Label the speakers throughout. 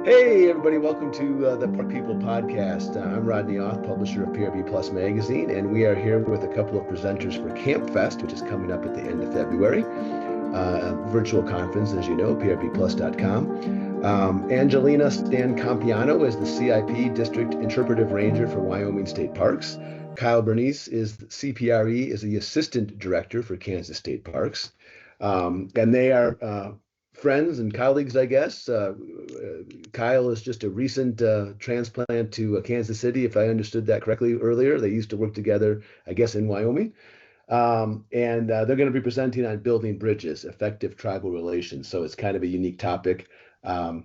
Speaker 1: Hey, everybody, welcome to the Park People Podcast. I'm Rodney Oth, publisher of PRB Plus Magazine, and we are here with a couple of presenters for Camp Fest, which is coming up at the end of February. A virtual conference, as you know, prbplus.com. Angelina Stancampiano is the CIP District Interpretive Ranger for Wyoming State Parks. Kyle Bernice is CPRE, is the Assistant Director for Kansas State Parks. And they are friends and colleagues, I guess. Kyle is just a recent transplant to Kansas City, if I understood that correctly earlier. They used to work together, I guess, in Wyoming. And they're going to be presenting on building bridges, effective tribal relations. So it's kind of a unique topic, and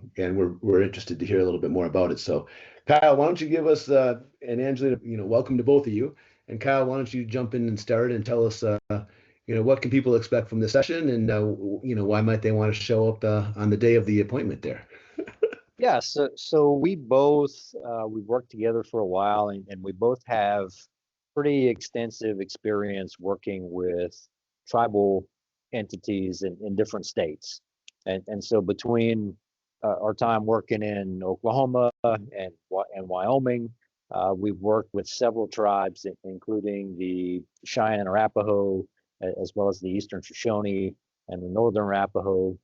Speaker 1: we're interested to hear a little bit more about it. So, Kyle, why don't you give us and Angelina, welcome to both of you. And Kyle, why don't you jump in and start and tell us, what can people expect from this session, and why might they want to show up on the day of the appointment there?
Speaker 2: Yeah, so we both we've worked together for a while, and we both have pretty extensive experience working with tribal entities in different states. And so between our time working in Oklahoma and Wyoming, we've worked with several tribes, including the Cheyenne and Arapaho, as well as the Eastern Shoshone and the Northern Arapaho,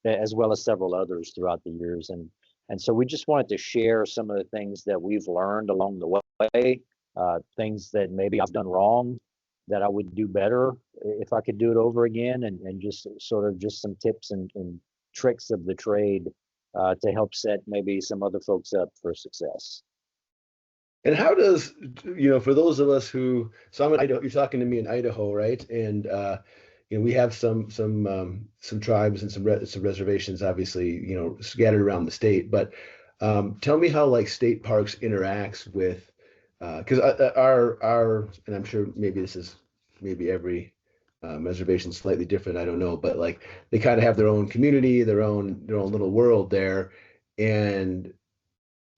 Speaker 2: as well as several others throughout the years. And so we just wanted to share some of the things that we've learned along the way, things that maybe I've done wrong that I would do better if I could do it over again, and just sort of just some tips and tricks of the trade to help set maybe some other folks up for success.
Speaker 1: And how does, for those of us so I'm in Idaho, you're talking to me in Idaho, right? And we have some tribes and some reservations, obviously, scattered around the state. But tell me how like state parks interacts with, because our and I'm sure maybe every reservation is slightly different. I don't know, but like they kind of have their own community, their own little world there, and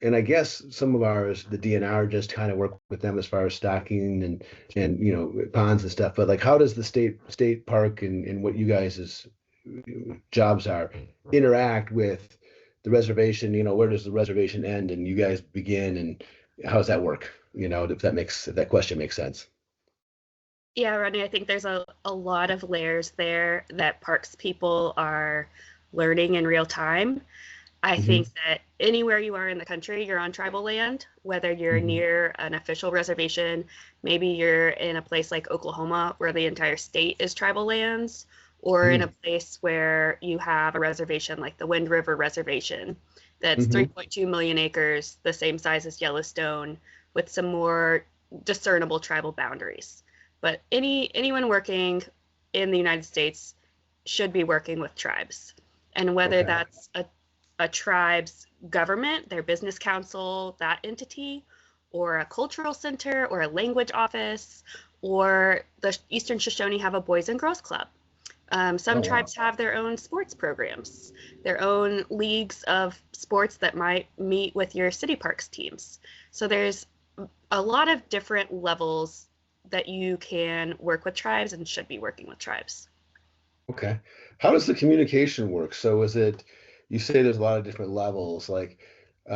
Speaker 1: I guess some of ours, the DNR, just kind of work with them as far as stocking and ponds and stuff. But like, how does the state park and what you guys' jobs are interact with the reservation? Where does the reservation end and you guys begin, and how does that work? If that question makes sense.
Speaker 3: Yeah, Rodney, I think there's a lot of layers there that parks people are learning in real time. I think that anywhere you are in the country, you're on tribal land, whether you're near an official reservation, maybe you're in a place like Oklahoma where the entire state is tribal lands, or in a place where you have a reservation like the Wind River Reservation that's 3.2 million acres, the same size as Yellowstone, with some more discernible tribal boundaries. But anyone working in the United States should be working with tribes. And whether that's a tribe's government, their business council, that entity, or a cultural center, or a language office, or the Eastern Shoshone have a Boys and Girls Club. Some tribes have their own sports programs, their own leagues of sports that might meet with your city parks teams. So there's a lot of different levels that you can work with tribes and should be working with tribes.
Speaker 1: Okay. How does the communication work? So you say there's a lot of different levels, like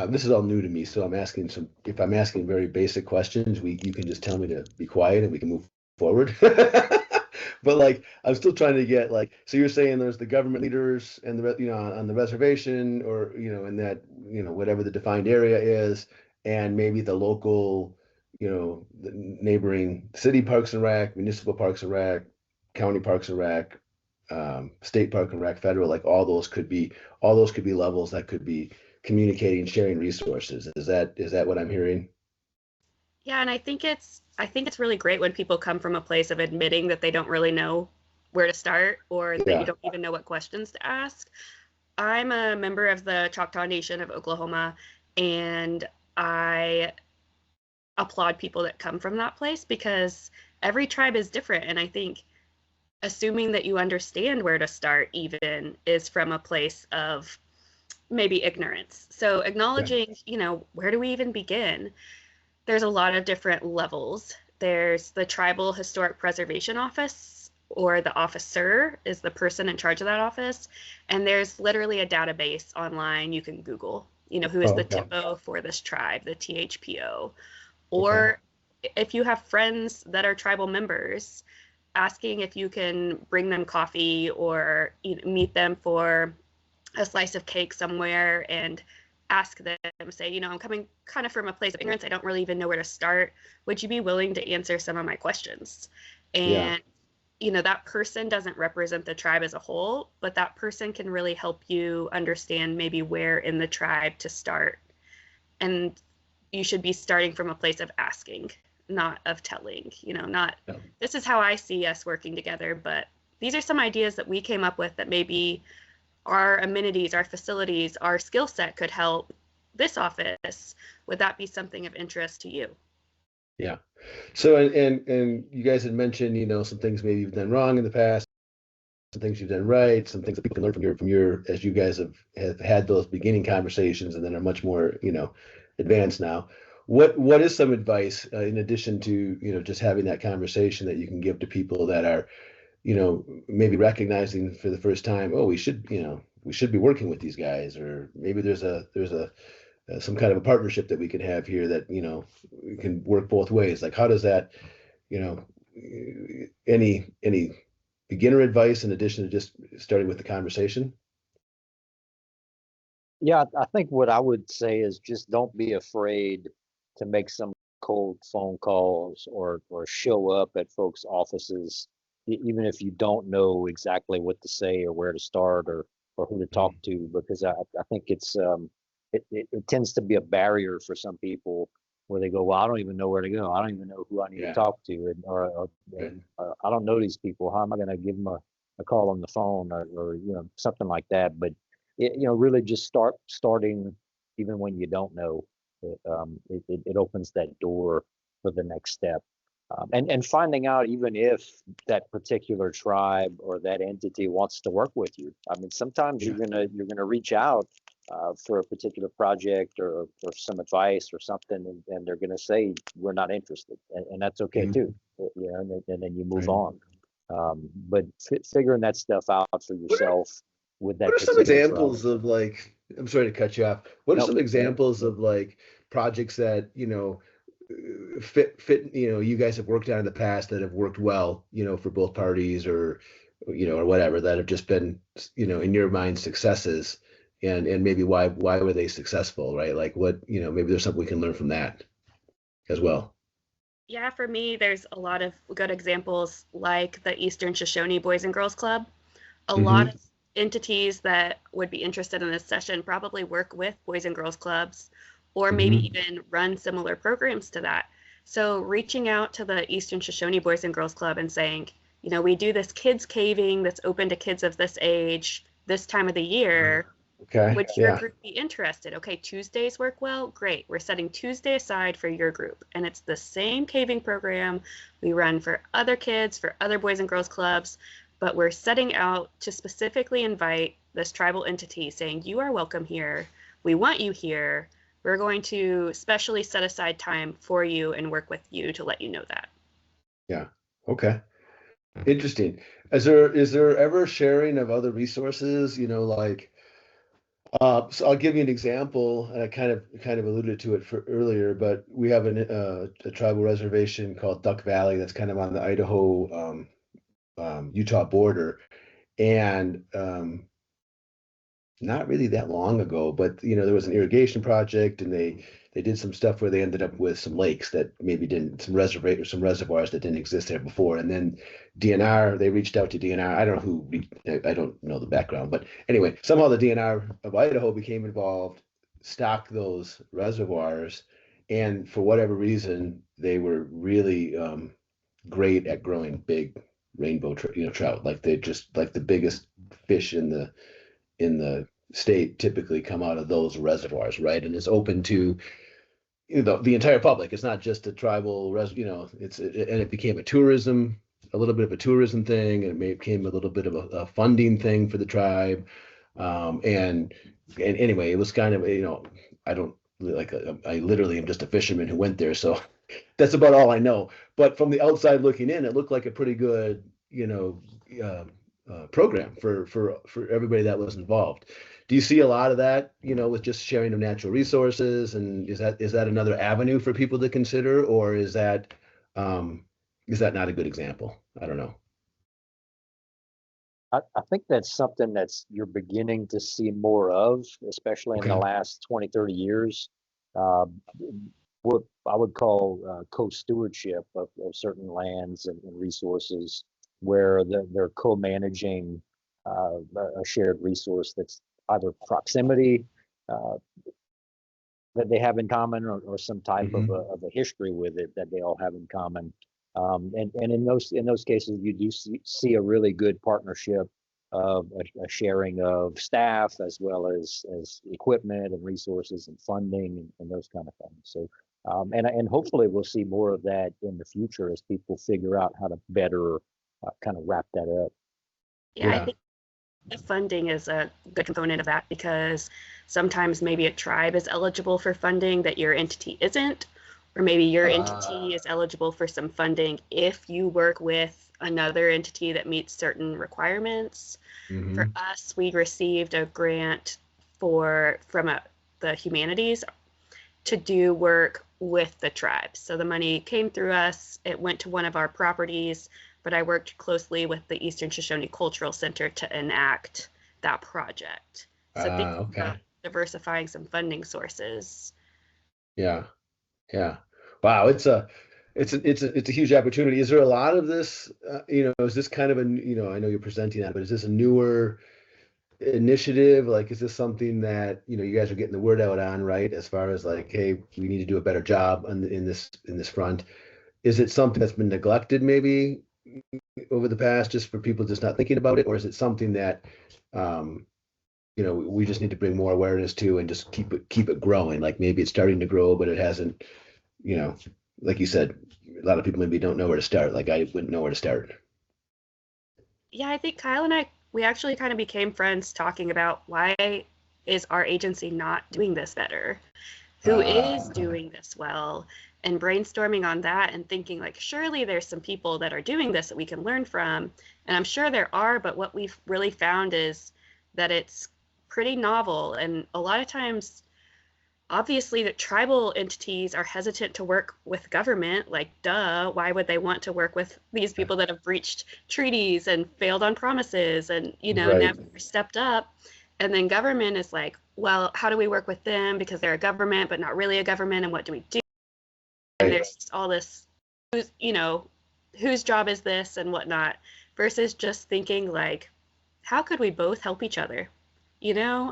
Speaker 1: this is all new to me, so if I'm asking very basic questions, you can just tell me to be quiet and we can move forward. But like, I'm still trying to get so you're saying there's the government leaders and on the reservation, or, in that, whatever the defined area is, and maybe the local, the neighboring city parks and rec, municipal parks and rec, county parks and rec, state park and rec, federal, like all those could be levels that could be communicating, sharing resources. Is that what I'm hearing?
Speaker 3: Yeah, and I think it's really great when people come from a place of admitting that they don't really know where to start, or that you don't even know what questions to ask. I'm a member of the Choctaw Nation of Oklahoma, and I applaud people that come from that place, because every tribe is different. And I think assuming that you understand where to start even is from a place of maybe ignorance. So acknowledging, where do we even begin? There's a lot of different levels. There's the Tribal Historic Preservation Office or the officer is the person in charge of that office. And there's literally a database online you can Google, who is the TIPO for this tribe, the THPO. Or if you have friends that are tribal members, asking if you can bring them coffee or meet them for a slice of cake somewhere and ask them, say, I'm coming kind of from a place of ignorance. I don't really even know where to start. Would you be willing to answer some of my questions? And, that person doesn't represent the tribe as a whole, but that person can really help you understand maybe where in the tribe to start. And you should be starting from a place of asking, not of telling, this is how I see us working together, but these are some ideas that we came up with that maybe our amenities, our facilities, our skill set could help this office. Would that be something of interest to you?
Speaker 1: Yeah. So, and you guys had mentioned, some things maybe you've done wrong in the past, some things you've done right, some things that people can learn from your, as you guys have had those beginning conversations and then are much more, advanced now. What is some advice in addition to, just having that conversation that you can give to people that are, maybe recognizing for the first time, oh, we should be working with these guys, or maybe there's some kind of a partnership that we can have here that, we can work both ways. Like, how does that, any beginner advice in addition to just starting with the conversation?
Speaker 2: Yeah, I think what I would say is just don't be afraid to make some cold phone calls or show up at folks' offices, even if you don't know exactly what to say or where to start or who to talk to, because I think it tends to be a barrier for some people where they go, well, I don't even know where to go. I don't even know who I need to talk to, and or I don't know these people. How am I going to give them a call on the phone or something like that? But really just starting even when you don't know. It opens that door for the next step, and finding out even if that particular tribe or that entity wants to work with you. I mean, sometimes you're gonna reach out for a particular project or some advice or something, and they're gonna say we're not interested, and that's okay too. And then you move on. But figuring that stuff out for yourself. With that,
Speaker 1: what are some examples of, like, I'm sorry to cut you off. What are some examples of, like, projects that, fit, you guys have worked on in the past that have worked well, for both parties or whatever, that have just been, in your mind, successes, and maybe why were they successful, right? Like, what, maybe there's something we can learn from that as well.
Speaker 3: Yeah, for me, there's a lot of good examples like the Eastern Shoshone Boys and Girls Club. A lot of entities that would be interested in this session probably work with Boys and Girls Clubs, or maybe even run similar programs to that. So reaching out to the Eastern Shoshone Boys and Girls Club and saying, we do this kids caving that's open to kids of this age, this time of the year. Would your group be interested? Okay, Tuesdays work well? Great. We're setting Tuesday aside for your group. And it's the same caving program we run for other kids, for other Boys and Girls Clubs. But we're setting out to specifically invite this tribal entity saying, you are welcome here. We want you here. We're going to specially set aside time for you and work with you to let you know that.
Speaker 1: Yeah. Okay. Interesting. Is there ever sharing of other resources, like, so I'll give you an example, and I kind of alluded to it earlier, but we have a tribal reservation called Duck Valley that's kind of on the Idaho, Utah border, and not really that long ago, but there was an irrigation project, and they did some stuff where they ended up with some lakes that maybe didn't, some reservoirs that didn't exist there before, and then DNR, they reached out to DNR. I don't know the background, but anyway, somehow the DNR of Idaho became involved, stocked those reservoirs, and for whatever reason, they were really great at growing big rainbow trout. Like, they just, like, the biggest fish in the state typically come out of those reservoirs, right? And it's open to the entire public. It's not just a tribal and it became a little bit of a tourism thing, and it became a little bit of a funding thing for the tribe. And anyway, it was kind of, I don't like, I literally am just a fisherman who went there, so that's about all I know. But from the outside looking in, it looked like a pretty good, program for everybody that was involved. Do you see a lot of that, with just sharing of natural resources? And is that another avenue for people to consider, or is that not a good example? I don't know.
Speaker 2: I think that's something you're beginning to see more of, especially in the last 20, 30 years. What I would call co-stewardship of certain lands and resources, where they're co-managing a shared resource that's either proximity that they have in common, or some type of a history with it that they all have in common. And in those cases, you do see a really good partnership of a sharing of staff, as well as equipment and resources and funding and those kind of things. So and hopefully we'll see more of that in the future as people figure out how to better kind of wrap that up.
Speaker 3: Yeah, I think the funding is a good component of that, because sometimes maybe a tribe is eligible for funding that your entity isn't, or maybe your entity is eligible for some funding if you work with another entity that meets certain requirements. For us, we received a grant from the humanities to do work with the tribes. So the money came through us, it went to one of our properties, but I worked closely with the Eastern Shoshone Cultural Center to enact that project. So think about diversifying some funding sources.
Speaker 1: Yeah. Wow, it's a huge opportunity. Is there a lot of this? Is this kind of I know you're presenting that, but is this a newer initiative? Like, is this something that you guys are getting the word out on, right? As far as like, hey, we need to do a better job in this front. Is it something that's been neglected maybe over the past, just for people just not thinking about it, or is it something that we just need to bring more awareness to and just keep it growing? Like maybe it's starting to grow, but it hasn't. Like you said, a lot of people maybe don't know where to start. Like I wouldn't know where to start.
Speaker 3: Yeah, I think Kyle and I, we actually kind of became friends talking about, why is our agency not doing this better? Who is doing this well? And brainstorming on that and thinking like, surely there's some people that are doing this that we can learn from. And I'm sure there are, but what we've really found is that it's pretty novel. And a lot of times, obviously, the tribal entities are hesitant to work with government. Like, duh, why would they want to work with these people that have breached treaties and failed on promises and, never stepped up? And then government is like, well, how do we work with them? Because they're a government, but not really a government. And what do we do? And there's just all this, whose job is this and whatnot, versus just thinking like, how could we both help each other?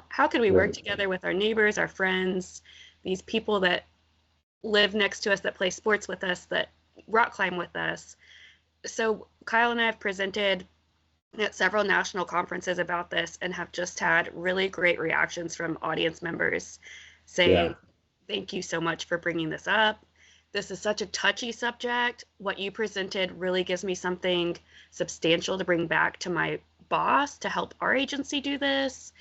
Speaker 3: How could we work together with our neighbors, our friends, these people that live next to us, that play sports with us, that rock climb with us? So Kyle and I have presented at several national conferences about this and have just had really great reactions from audience members saying, thank you so much for bringing this up. This is such a touchy subject. What you presented really gives me something substantial to bring back to my boss to help our agency do this.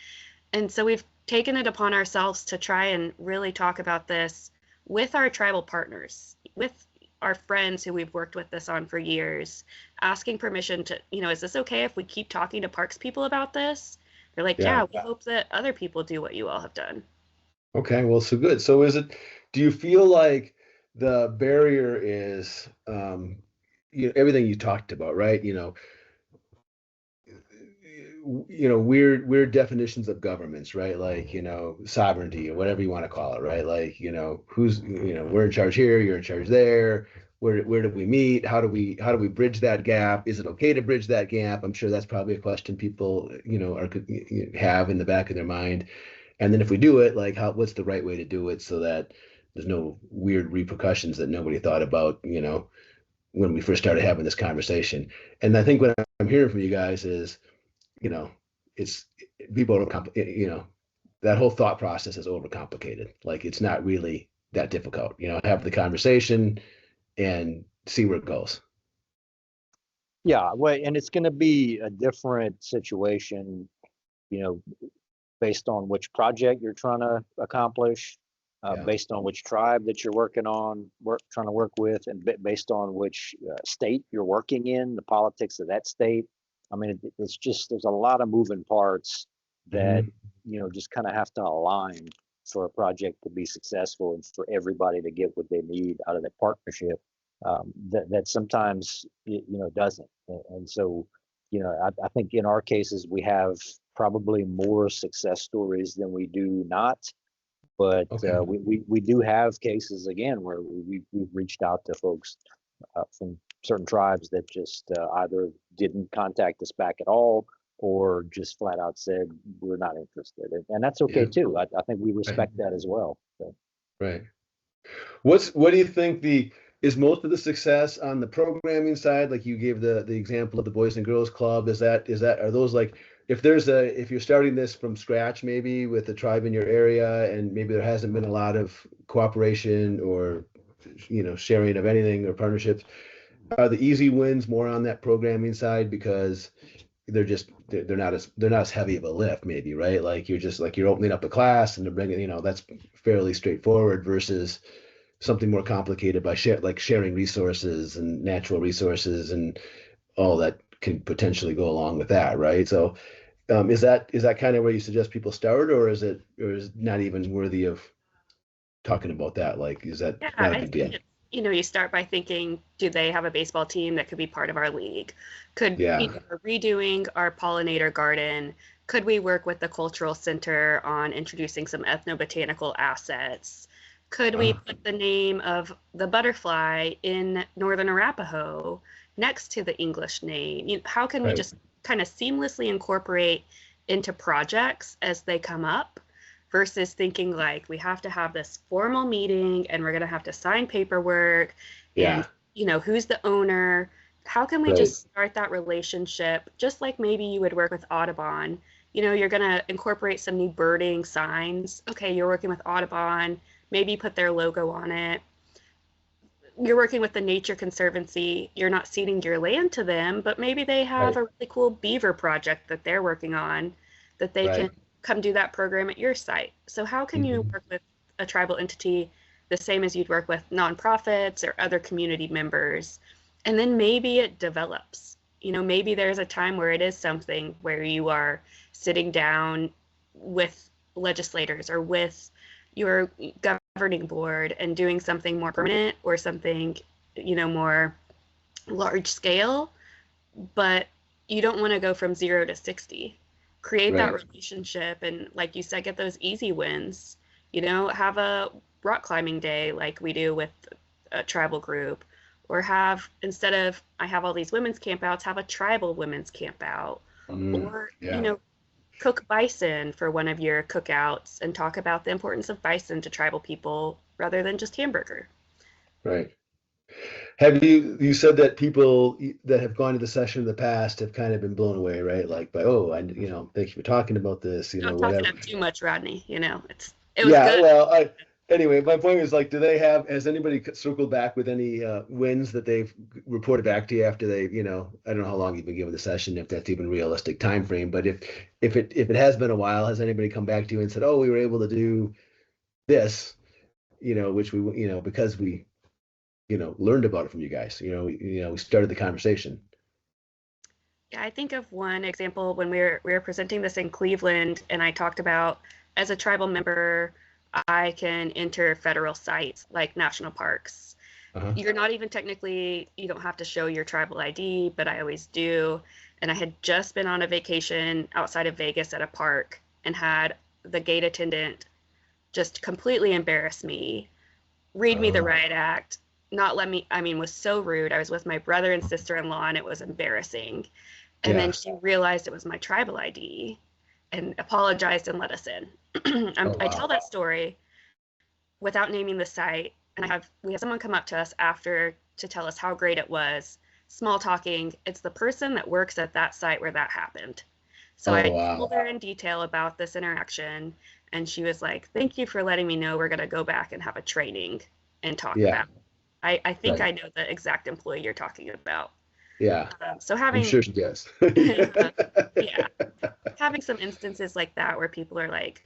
Speaker 3: And so we've taken it upon ourselves to try and really talk about this with our tribal partners, with our friends who we've worked with this on for years, asking permission to, is this okay if we keep talking to parks people about this? They're like, yeah, we hope that other people do what you all have done.
Speaker 1: Okay, well, so good. So do you feel like the barrier is, everything you talked about, right? Weird definitions of governments, right? Like, sovereignty or whatever you want to call it, right? Like, who's, we're in charge here, you're in charge there. Where do we meet? How do we bridge that gap? Is it okay to bridge that gap? I'm sure that's probably a question people, have in the back of their mind. And then if we do it, like what's the right way to do it so that there's no weird repercussions that nobody thought about, when we first started having this conversation. And I think what I'm hearing from you guys is, it's people don't that whole thought process is overcomplicated. Like it's not really that difficult. Have the conversation and see where it goes.
Speaker 2: Yeah, well, and it's going to be a different situation, based on which project you're trying to accomplish. based on which tribe that you're trying to work with, and based on which state you're working in, the politics of that state. I mean, it's just, there's a lot of moving parts that, just kind of have to align for a project to be successful and for everybody to get what they need out of that partnership. That sometimes, doesn't. And so, I think in our cases, we have probably more success stories than we do not. But we do have cases, again, where we've reached out to folks from certain tribes that just either didn't contact us back at all, or just flat out said, we're not interested. And that's okay too. I think we respect that as well. So.
Speaker 1: Right. What do you think is most of the success on the programming side? Like you gave the example of the Boys and Girls Club. Are those like, if you're starting this from scratch, maybe with a tribe in your area, and maybe there hasn't been a lot of cooperation or, sharing of anything or partnerships, are the easy wins more on that programming side because they're not as heavy of a lift, maybe, right? Like you're opening up a class and they're bringing, that's fairly straightforward versus something more complicated by sharing resources and natural resources and all that can potentially go along with that, right? So is that kind of where you suggest people start, or is it not even worthy of talking about that? Like, is that not a big deal?
Speaker 3: You start by thinking, do they have a baseball team that could be part of our league? Could we're redoing our pollinator garden? Could we work with the cultural center on introducing some ethnobotanical assets? Could we put the name of the butterfly in Northern Arapaho next to the English name? How can we just kind of seamlessly incorporate into projects as they come up, versus thinking like we have to have this formal meeting and we're going to have to sign paperwork and, who's the owner? How can we just start that relationship, just like maybe you would work with Audubon? You're going to incorporate some new birding signs. Okay, you're working with Audubon. Maybe put their logo on it. You're working with the Nature Conservancy. You're not ceding your land to them, but maybe they have a really cool beaver project that they're working on that they can come do that program at your site. So how can you work with a tribal entity the same as you'd work with nonprofits or other community members? And then maybe it develops. Maybe there's a time where it is something where you are sitting down with legislators or with your governing board and doing something more permanent or something, more large scale, but you don't want to go from 0 to 60. Create that relationship, and like you said, get those easy wins. Have a rock climbing day like we do with a tribal group, or instead of I have all these women's campouts, have a tribal women's campout, or cook bison for one of your cookouts and talk about the importance of bison to tribal people rather than just hamburger.
Speaker 1: Right. Have you said that people that have gone to the session in the past have kind of been blown away, right? Like by, thank you for talking about this,
Speaker 3: Don't
Speaker 1: whatever.
Speaker 3: Talking up too much, Rodney. It was good.
Speaker 1: Well, anyway, my point is, like, has anybody circled back with any wins that they've reported back to you after they, I don't know how long you've been given the session, if that's even realistic time frame, but if it has been a while, has anybody come back to you and said, we were able to do this, which we, because we, learned about it from you guys, we started the conversation.
Speaker 3: Yeah, I think of one example when we were presenting this in Cleveland, and I talked about, as a tribal member, I can enter federal sites like national parks. You're not even technically, you don't have to show your tribal ID, but I always do. And I had just been on a vacation outside of Vegas at a park and had the gate attendant just completely embarrass me, read me the riot act, not let me, was so rude. I was with my brother and sister-in-law and it was embarrassing. And then she realized it was my tribal ID and apologized and let us in. I tell that story without naming the site, and we have someone come up to us after to tell us how great it was. Small talking. It's the person that works at that site where that happened. So I told her in detail about this interaction, and she was like, "Thank you for letting me know. We're going to go back and have a training and talk about it." I think I know the exact employee you're talking about.
Speaker 1: Yeah.
Speaker 3: So I'm
Speaker 1: sure she does.
Speaker 3: Having some instances like that where people are like,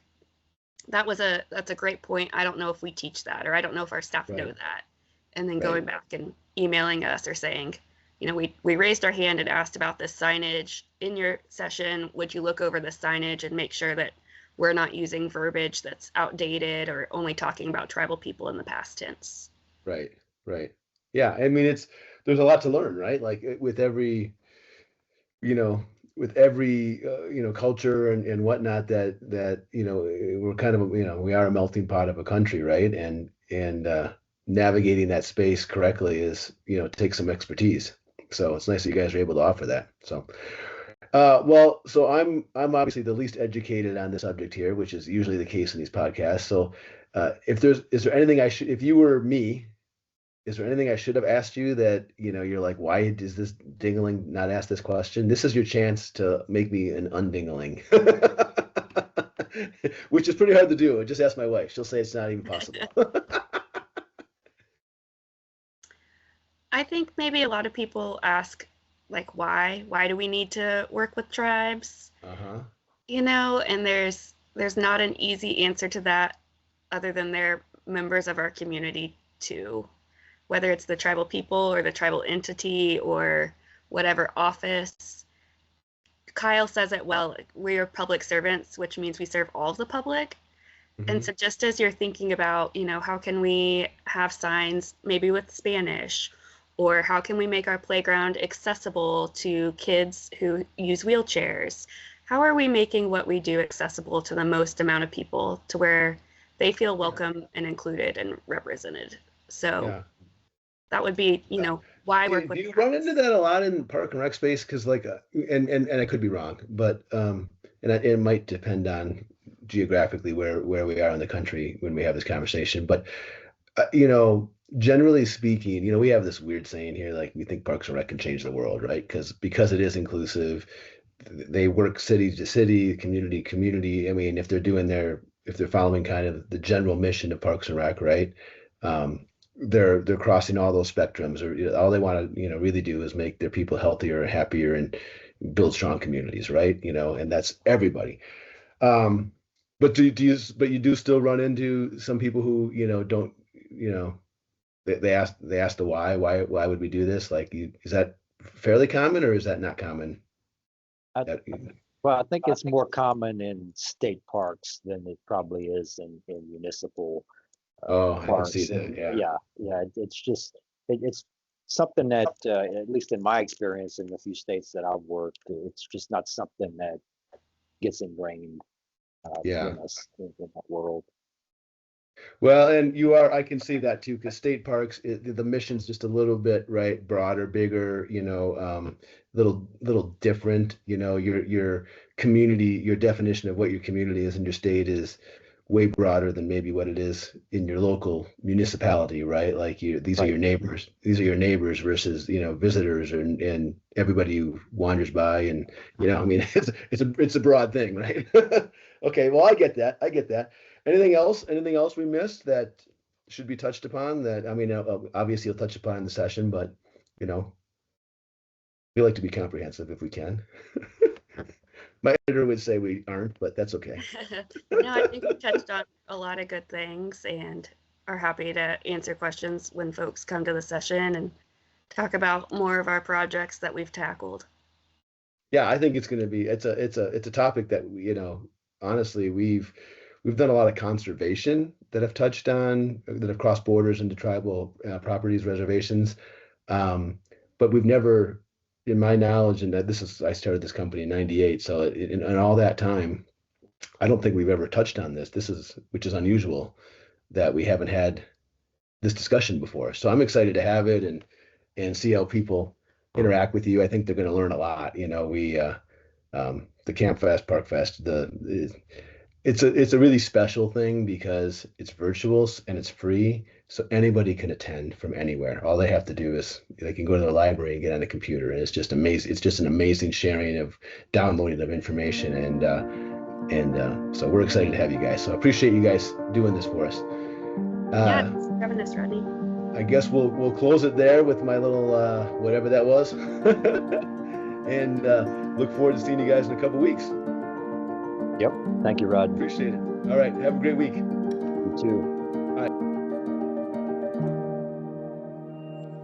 Speaker 3: That's a great point. I don't know if we teach that, or I don't know if our staff know that. And then going back and emailing us or saying, we raised our hand and asked about this signage in your session. Would you look over the signage and make sure that we're not using verbiage that's outdated or only talking about tribal people in the past tense?
Speaker 1: Right. Yeah. I mean, there's a lot to learn, right? Like with every, culture and whatnot that, we're kind of, we are a melting pot of a country, right? And navigating that space correctly is, takes some expertise. So it's nice that you guys are able to offer that. So, so I'm obviously the least educated on the subject here, which is usually the case in these podcasts. So, is there anything if you were me, is there anything I should have asked you that, you're like, why does this dingling not ask this question? This is your chance to make me an undingling, which is pretty hard to do. Just ask my wife. She'll say it's not even possible.
Speaker 3: I think maybe a lot of people ask, like, why do we need to work with tribes? And there's not an easy answer to that other than they're members of our community too, whether it's the tribal people or the tribal entity or whatever office. Kyle says it well, we are public servants, which means we serve all of the public. And so just as you're thinking about, how can we have signs maybe with Spanish, or how can we make our playground accessible to kids who use wheelchairs? How are we making what we do accessible to the most amount of people to where they feel welcome and included and represented? So that would be, why we're.
Speaker 1: Do you run into that a lot in park and rec space? Because and I could be wrong, but it might depend on geographically where we are in the country when we have this conversation. But generally speaking, we have this weird saying here, like we think Parks and Rec can change the world, right? Because it is inclusive. They work city to city, community to community. I mean, if they're following kind of the general mission of Parks and Rec, right? They're crossing all those spectrums, or all they want to really do is make their people healthier, happier, and build strong communities, right? And that's everybody. But you do still run into some people who don't they ask the why would we do this? Like, is that fairly common or is that not common?
Speaker 2: Well, I think it's more common in state parks than it probably is in municipal parks.
Speaker 1: I can see that.
Speaker 2: Yeah. It's something that, at least in my experience in the few states that I've worked, it's just not something that gets ingrained in us in that world.
Speaker 1: Well, and I can see that too, because state parks, the mission's just a little bit, right, broader, bigger, little different. Your community, your definition of what your community is in your state is way broader than maybe what it is in your local municipality, right? Like these are your neighbors. These are your neighbors versus visitors and everybody who wanders by, and I mean it's a broad thing, right? Okay, well I get that. Anything else we missed that should be touched upon? That, I mean, obviously you'll touch upon in the session, but we like to be comprehensive if we can. My editor would say we aren't, but that's okay.
Speaker 3: No, I think we touched on a lot of good things and are happy to answer questions when folks come to the session and talk about more of our projects that we've tackled.
Speaker 1: Yeah, I think it's going to be, it's a topic that, honestly, we've done a lot of conservation that have touched on, that have crossed borders into tribal properties, reservations. But we've never, in my knowledge, and I started this company in '98. So in all that time, I don't think we've ever touched on this. Which is unusual that we haven't had this discussion before. So I'm excited to have it and see how people interact with you. I think they're going to learn a lot. The Camp Fest, Park Fest, it's a really special thing because it's virtual and it's free, so anybody can attend from anywhere. All they have to do is they can go to their library and get on a computer, and it's just amazing. It's just an amazing sharing of downloading of information, and so we're excited to have you guys. So I appreciate you guys doing this for us.
Speaker 3: Thanks for having us, Rodney.
Speaker 1: I guess we'll close it there with my little whatever that was, and look forward to seeing you guys in a couple weeks.
Speaker 2: Yep. Thank you, Rod.
Speaker 1: Appreciate it. All right. Have a great week.
Speaker 2: You too.
Speaker 1: Bye.